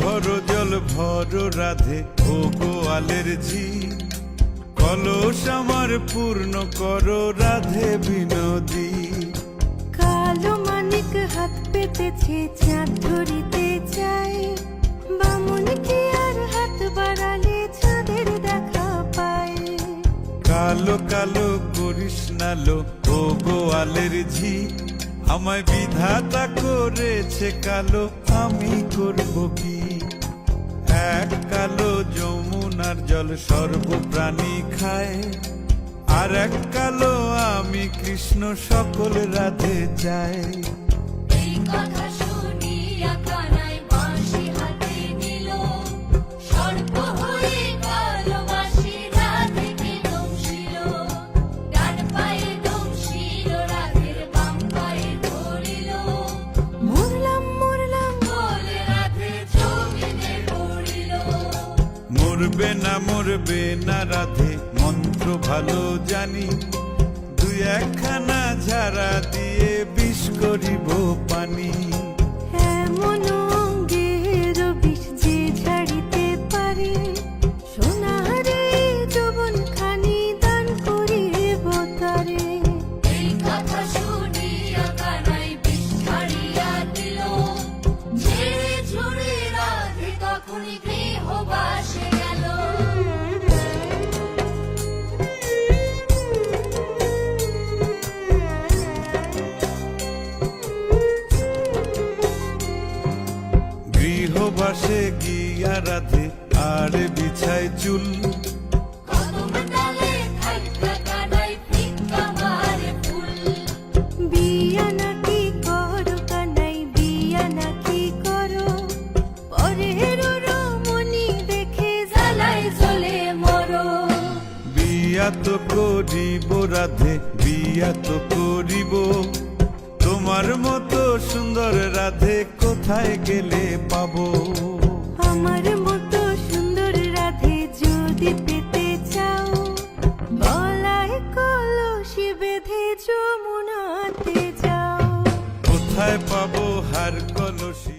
ভরো জল ভরো রাধে ও গোয়ালের ঝি, কলস আমার পূর্ণ করো রাধে বিনোদী। কালো মানিক হাত পেতেছে চাঁদ ধরিতে চায়, বামুন কি আর হাত বাড়ালে চাঁদের দেখা পায়। কালো কালো করিস নালো ও গোয়ালের ঝি, আমায় বিধাতা করেছে কালো, আমি করব কি? এক কালো যমুনার জল সর্বপ্রাণী খায়, আর এক কালো আমি কৃষ্ণ সকল রাধে চাই। এই কথা শুনিয়া কানাই বাঁশি হাতে নিল, সর্প হয়ে কালো বাঁশি রাধেকে দংশিল। ডান পায়ে দংশিল রাধের বাম পায়ে ধরিল, মরলাম মরলাম বলে রাধে জমিনে পড়িল। মরবে না রাধে মন্ত্র ভালো জানি, দুই একখানা ঝাড়া দিয়ে বিষ করিব পানি। এমন অঙ্গের বিষ যে ঝাড়িতে পারে, সোনারে যৌবন খানি দান করিব তারে। এই কথা শুনিয়া কানাই বিষ ছাড়িয়া দিল, ঝেড়ে ঝুড়ে রাধে তখনই গৃহবাসে গেল। গৃহবাসে গিয়া রাধে আর বিছায় চুল, কদম ডালে থাইকা কানাই ফিক্কা মারে ফুল। বিয়া নাকি করো কানাই বিয়া নাকি করো, পরের রমণী দেখে জ্বালায় জ্বলে মরো। বিয়া তো করিব রাধে বিয়া তো করিব, তোমার মতো সুন্দর রাধে কোথায় গেলে পাবো? আমার মতো সুন্দর রাধে যদি পেতে চাও, গলায় কলসি বেঁধে যমুনাতে যাও। কোথায় পাবো হার কলসি?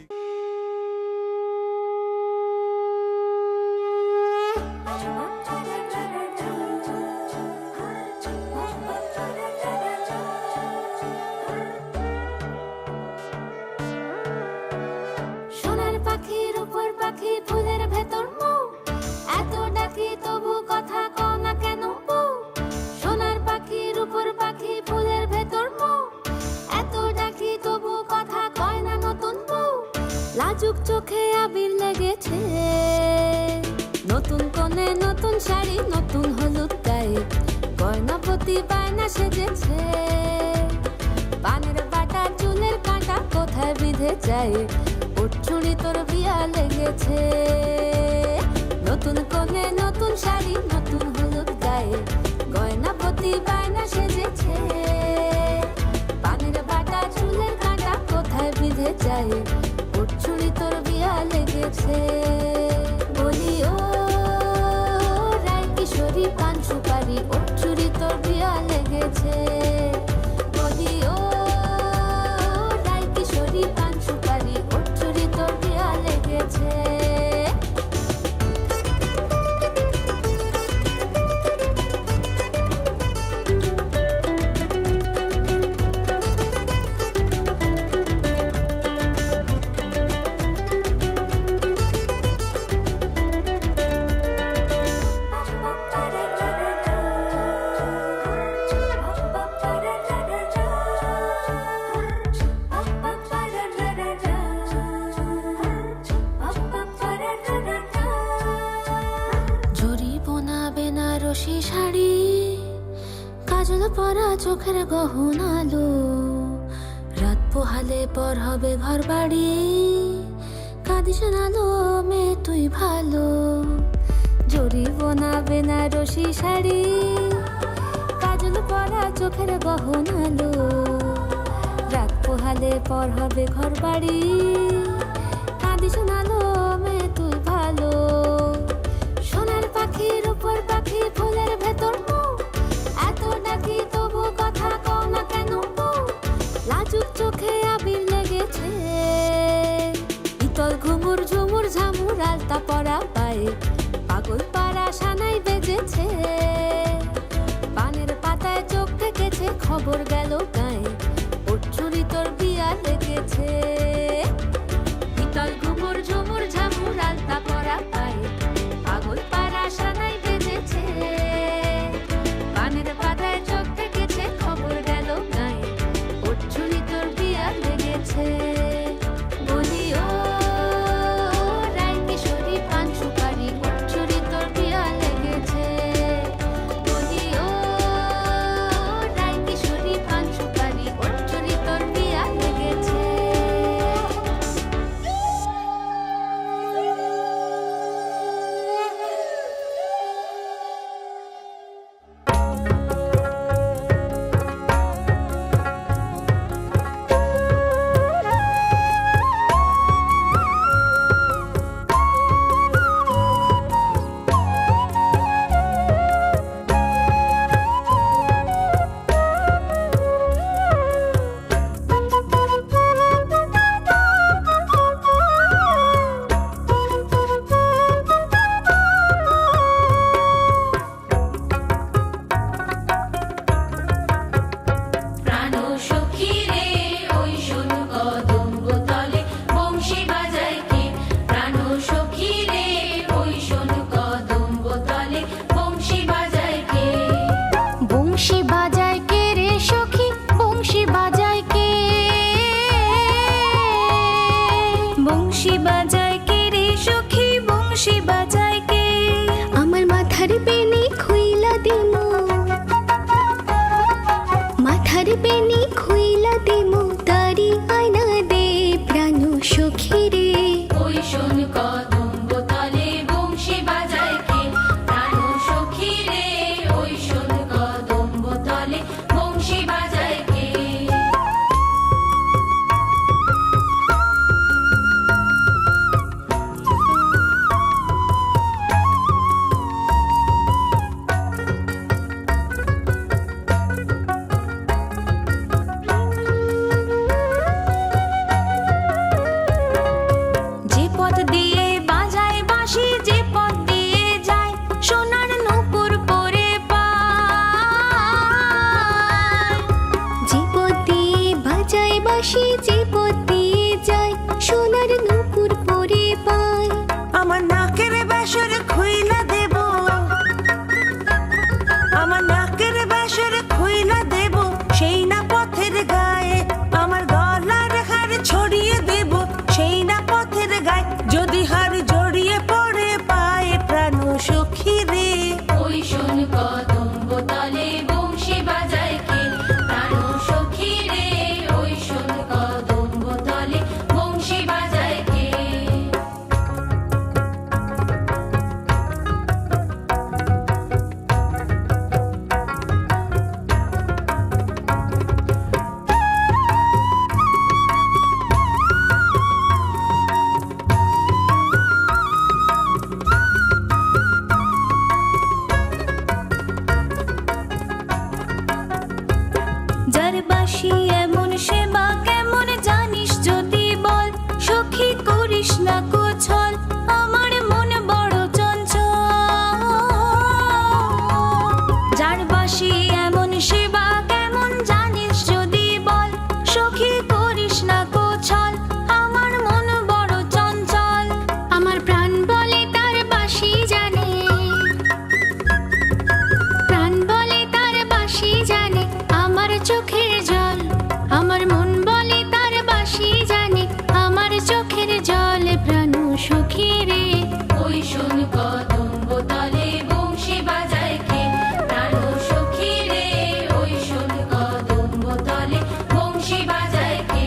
সোনার পাখির উপর পাখি ফুলের ভেতর মৌ, এত ডাকি তবু কথা কও না কেন বউ? সোনার পাখির উপর পাখি ফুলের ভেতর মৌ, এত ডাকি তবু কথা কয় না নতুন বউ। লাজুক চোখে আবির লেগেছে, নতুন কোণে নতুন শাড়ি নতুন হলুদ গায়ে, গয়নাপতি বায়না সেজেছে। পানের বাটা চুলের কাঁটা কোথায় বিঁধে যায়, উঠছুড়ি তোর বিয়া লেগেছে। নতুন কোণে নতুন শাড়ি নতুন হলুদ গায়ে, গয়নাপতি বায়না সেজেছে। পানের বাটা চুলের কাঁটা কোথায় বিঁধে যায়, উঠছুড়ি তোর বিয়া লেগেছে। বলি ও রায় কিশোরী পান সুপারি, উঠছুড়ি তোর বিয়া লেগেছে। বলি ও রায় কিশোরী পান সুপারি, উঠছুড়ি তোর বিয়া লেগেছে। বেনারসি শাড়ি, কাজল পরা চোখের গহনালো, রাত পোহালে পর হবে ঘর বাড়ি, কাঁদিস নালো মেয়ে তুই ভালো। জরি বোনা বেনারসি শাড়ি, কাজল পরা চোখের গহনালো, রাত পোহালে পর হবে ঘর বাড়ি, কাঁদিস নালো মেয়ে তুই ভালো। সোনার পাখির উপর পাখি ফুলের ভেতর মৌ, এত ডাকি তবু কথা কও না কেন বউ? লাজুক চোখে আবির লেগেছে, ইতল ঘুঙুর ঝুমুর ঝামুর বাজায় কে? আমার মাথার বেনি খুইলা দিমু, মাথার বেনি খুইলা দিমু, তারি আয়না দে প্রাণ সখী রে। ওই শোন কদম্ব তলে বংশী বাজায় কে? প্রাণ সখী রে, ওই শোন কদম্ব তলে বংশী বাজায় কে? যে পথ দিয়ে বাজায় বাঁশি, যে পথ দিয়ে যায় সোনার নূপুর পরে পায়। যে পথ দিয়ে বাজায় বাঁশি, যে পথ দিয়ে যায় সোনার নূপুর পরে পায়। আমার নাকের বেসর খুইলা দেব, আমার নাকের বেসর খুইলা দেব, সেই না পথের গায়ে। আমার গলার হার ছড়িয়ে দেব, সেই না পথের গায়ে। যদি হার জড়িয়ে পড়ে পায়ে প্রাণ সখী রে। ওই শোন কদম্ব তলে বংশী বাজায় কে? প্রাণ সখী রে, ওই শোন কদম্ব তলে বংশী বাজায় কে? যার বাঁশি এমন সেবা কেমন জানিস যদি বল, সখী করিস না কোছল, আমার মন বড় চঞ্চল। যার বাঁশি এমন সেবা কেমন জানিস যদি বল, সখী করিস না কোছল, আমার মন বড় চঞ্চল। আমার প্রাণ বলে তার বাঁশি জানে, প্রাণ বলে তার বাঁশি জানে, আমার চোখের জল। আমার মন বলে তার বাঁশি জানে, আমার চোখের জল প্রাণ সখী রে। ওই শোন কদম্ব তলে বংশী বাজায় কে? প্রাণ সখী রে, ওই শোন কদম্ব তলে বংশী বাজায় কে?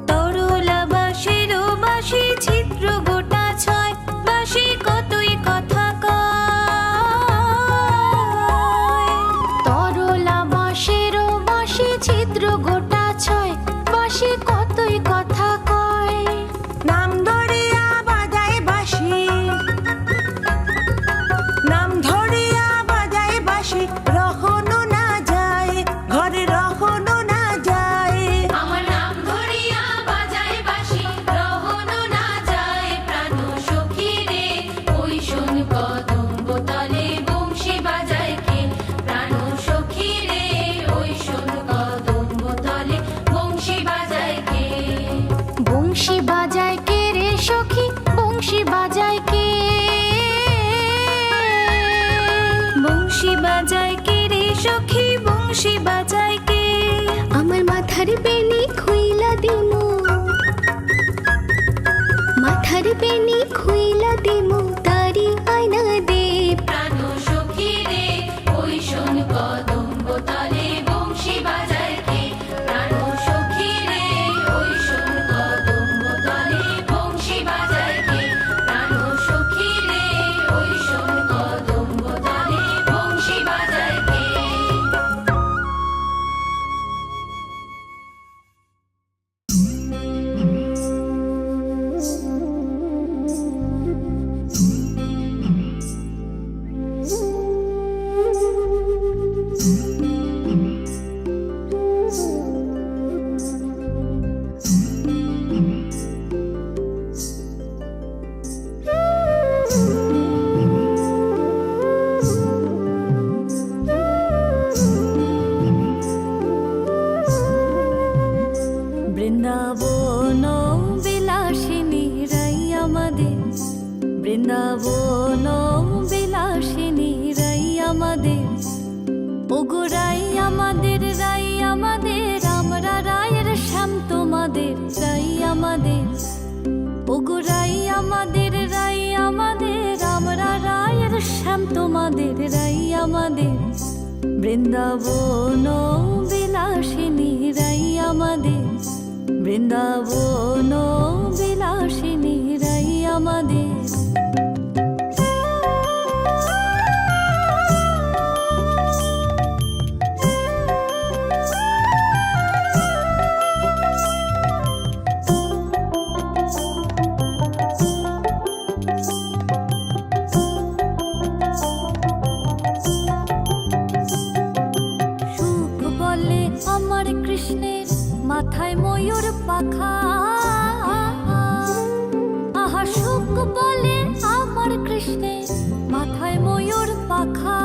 তরলা বাঁশির বাঁশি ছিদ্র গোটা ছয়, বাঁশি কতই কথা কয়। তরলা বাঁশের বাঁশি ছিদ্র গোটা ছয়, বাঁশি কতই কথা কয়। নাম ধরিয়া বাজায় বাঁশি, নাম ধরিয়া বাজায় বাঁশি, রহনো না যায় ঘরে, রহনো না যায়। আমার নাম ধরিয়া বাজায় বাঁশি, রহনো না যায় প্রাণ সখী রে। ওই শোন কদম্ব তলে বংশী বাজায় কে? প্রাণ সখী রে, ওই শোন কদম্ব তলে বংশী বাজায় কে? বংশী বাজায় কে রে সখী, বংশী বাজায় কে? বংশী বাজায় কে রে সখী, বংশী বাজায় কে? আমার মাথার বেনি খুইলা দিমু, মাথার বেনি খুইলা দিমু, তারি আয়না দে প্রাণ সখী রে, ওই শোন কদম্ব তলে বংশী বাজায় কে? প্রাণ সখী রে, ওই শোন কদম্ব তলে বংশী বাজায় কে? প্রাণ সখী রে, ওই শোন কদম্ব তলে বংশী বাজায় কে? বৃন্দাবন বিলাসিনী রাই আমাদের, ওগো রাই আমাদের, রাই আমাদের, আমরা রায়ের শ্যাম তোমাদের রাই আমাদের, ওগো রাই আমাদের, রাই আমাদের, আমরা রায়ের শ্যাম তোমাদের রাই আমাদের, বৃন্দাবন বিলাসিনী রাই আমাদের, বৃন্দাবন বিলাসিনী রাই আমাদের। আমার কৃষ্ণের মাথায় ময়ূর পাখা, আহা সুখ বলে আমার কৃষ্ণের মাথায় ময়ূর পাখা,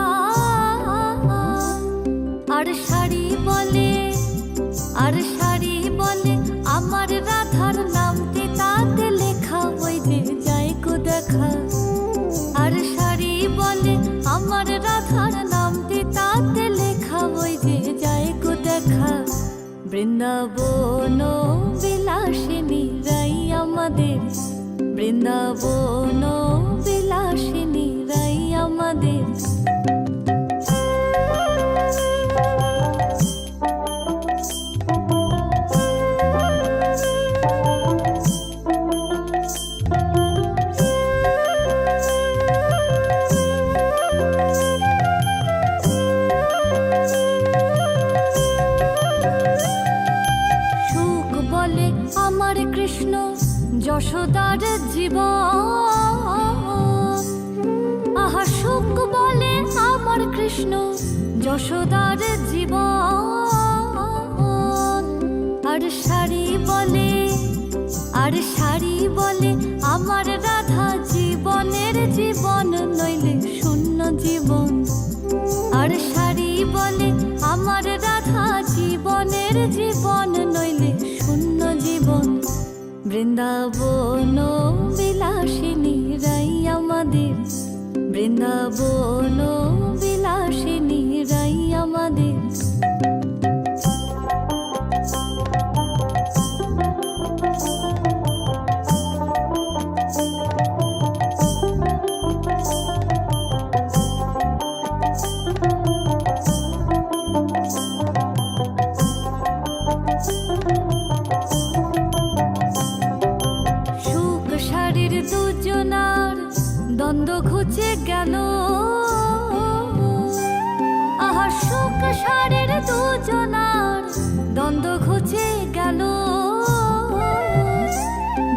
আর শাড়ি বলে, আর শাড়ি বলে আমার রাধার নামটি তাতে লেখা, ওই যে যাই গো দেখা, আর শাড়ি বলে আমার রাধার নামটি তাতে লেখা, ওই যে যাই গো দেখা, বৃন্দাবন বিলাসিনী রাই আমাদের, বৃন্দাবন বিলাসিনী রাই আমাদের। আমার কৃষ্ণ যশোদার জীবন, আহা সুখ বলে আমার কৃষ্ণ যশোদার জীবন, আর শাড়ি বলে, আর শাড়ি বলে আমার রাধা জীবনের জীবন নইলে শূন্য জীবন, আর শাড়ি বলে আমার রাধা জীবনের জীবন নইলে শূন্য জীবন, বৃন্দাবন বিলাসিনী রাই আমাদের, বৃন্দাবন বিলাসিনী রাই আমাদের। দুজনার দ্বন্দ্ব ঘুচে গেল, আহা সুখ সারের দুজনার দ্বন্দ্ব ঘুচে গেল,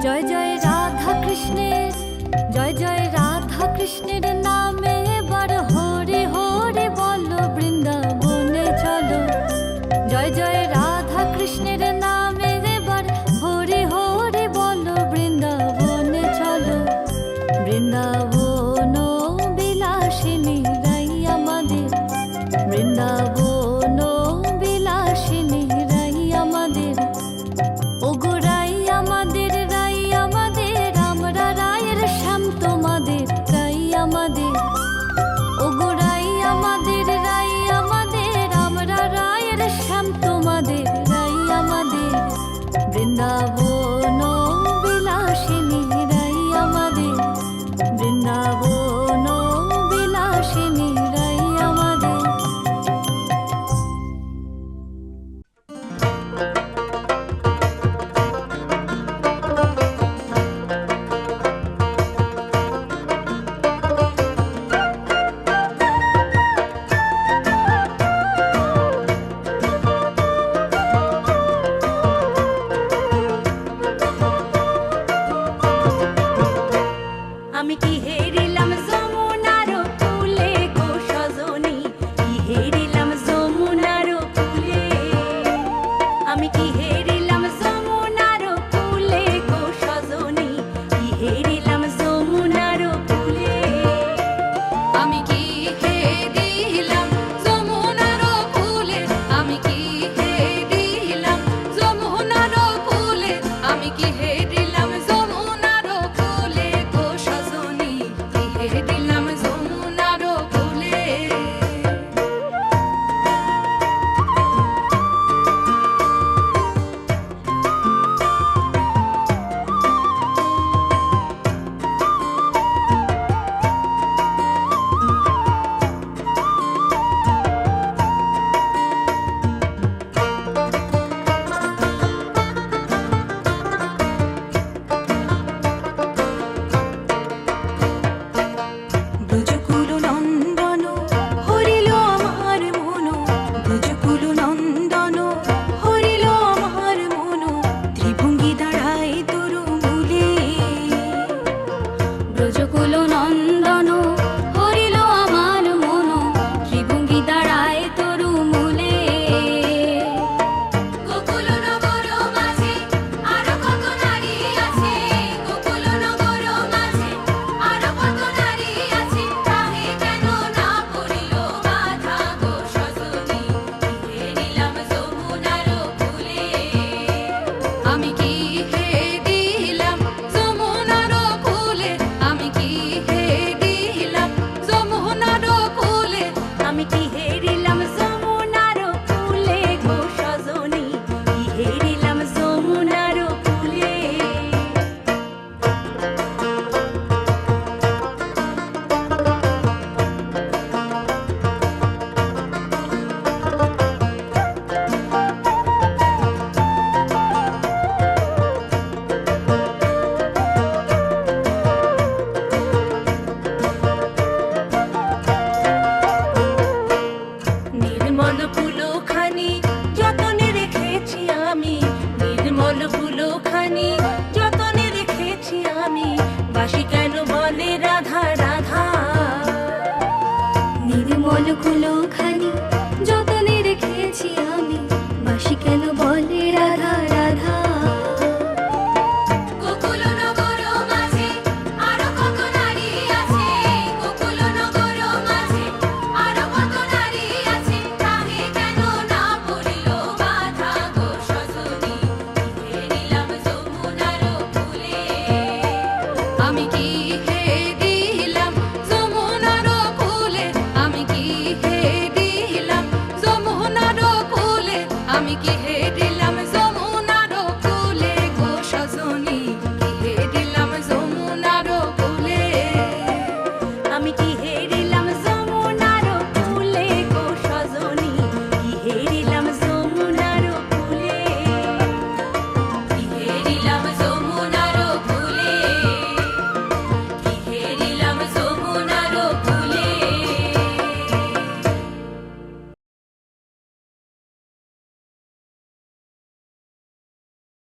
জয় জয় রাধা কৃষ্ণের, জয় জয় রাধা কৃষ্ণের নামে এবার হরে হরে বলো, বৃন্দাবনে চলো, জয় জয় রাধা কৃষ্ণের নামে এবার হরে হরে বলো, বৃন্দাবনে চলো, বৃন্দাবন বিলাসিনী রাই আমাদের, বৃন্দাবন বিলাসিনী রাই আমাদের, ওগো রাই আমাদের, রাই আমাদের, আমরা রায়ের শ্যাম তোমাদের রাই আমাদের। বাসি কেন বলে রাধা রাধা। নির্মল কুলো খানি যতনে রেখেছি আমি, বাসি কেন বলে রাধা রাধা। গোকুল নগর মাঝে আরো কত নারী আছে, গোকুল নগর মাঝে আরো কত নারী আছে, তাহে কেন না পড়িল বাধা গো সজনী, ঘিরে নিলাম যমুনার ফুলে। আমি কি হে দিলাম যমুনার ফুলে, আমি কি হে দিলাম যমুনার ফুলে, আমি কি